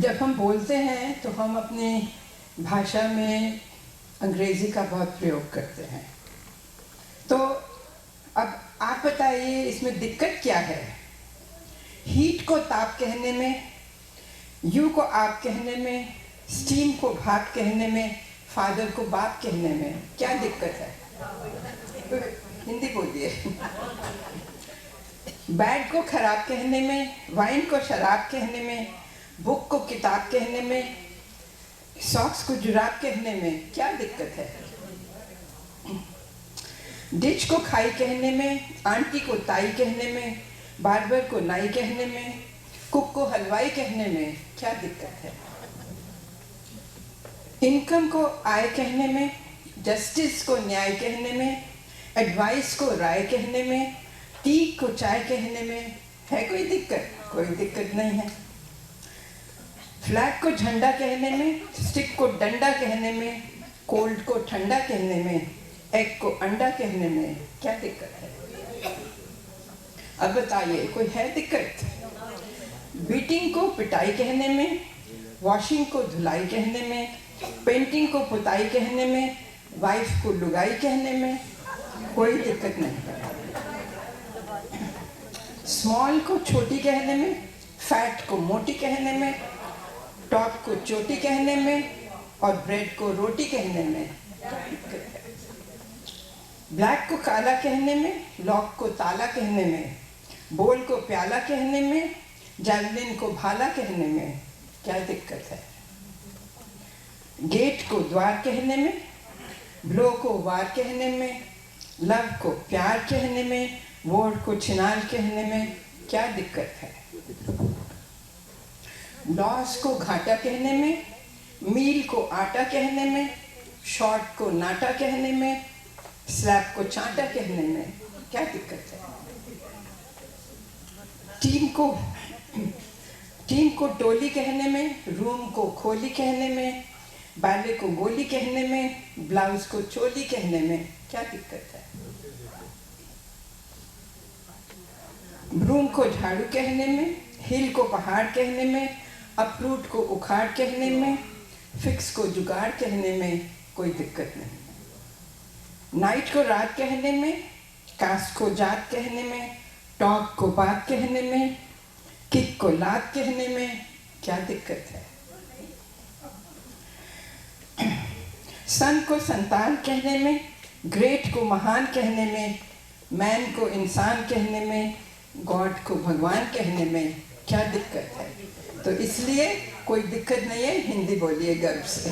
जब हम बोलते हैं तो हम अपनी भाषा में अंग्रेज़ी का बहुत प्रयोग करते हैं। तो अब आप बताइए इसमें दिक्कत क्या है? हीट को ताप कहने में, यू को आप कहने में, स्टीम को भाप कहने में, फादर को बाप कहने में क्या दिक्कत है? हिंदी बोलिए। बैग को खराब कहने में, वाइन को शराब कहने में, बुक को किताब कहने में, सॉक्स को जुराब कहने में क्या दिक्कत है? डिच को खाई कहने में, आंटी को ताई कहने में, बार्बर को नाई कहने में, कुक को हलवाई कहने में क्या दिक्कत है? इनकम को आय कहने में, जस्टिस को न्याय कहने में, एडवाइस को राय कहने में, टी को चाय कहने में है कोई दिक्कत? कोई दिक्कत नहीं है। फ्लैग को झंडा कहने में, स्टिक को डंडा कहने में, कोल्ड को ठंडा कहने में, एग को अंडा कहने में क्या दिक्कत है? अब बताइए कोई है दिक्कत? बीटिंग को पिटाई कहने में, वॉशिंग को धुलाई कहने में, पेंटिंग को पुताई कहने में, वाइफ को लुगाई कहने में कोई दिक्कत नहीं। स्मॉल को छोटी कहने में, फैट को मोटी कहने में, टॉप को चोटी कहने में और ब्रेड को रोटी कहने में क्या दिक्कत है? ब्लैक को काला कहने में, लॉक को ताला कहने में, बोल को प्याला कहने में, जैवलिन को भाला कहने में क्या दिक्कत है? गेट को द्वार कहने में, ब्लो को वार कहने में, लव को प्यार कहने में, वोट को छिनाल कहने में क्या दिक्कत है? लॉस को घाटा कहने में, मील को आटा कहने में, शॉर्ट को नाटा कहने में, स्लैब को चांटा कहने में क्या दिक्कत है? टीम को टोली कहने में, रूम को खोली कहने में, बैले को गोली कहने में, ब्लाउज को चोली कहने में क्या दिक्कत है? ब्रूम को झाड़ू कहने में, हिल को पहाड़ कहने में, अपरूट को उखाड़ कहने में, फिक्स को जुगाड़ कहने में कोई दिक्कत नहीं। नाइट को रात कहने में, कास्ट को जात कहने में, टॉक को बात कहने में, किक को लात कहने में क्या दिक्कत है? सन को संतान कहने में, ग्रेट को महान कहने में, मैन को इंसान कहने में, गॉड को भगवान कहने में क्या दिक्कत है? तो इसलिए कोई दिक्कत नहीं है, हिंदी बोलिए गर्व से।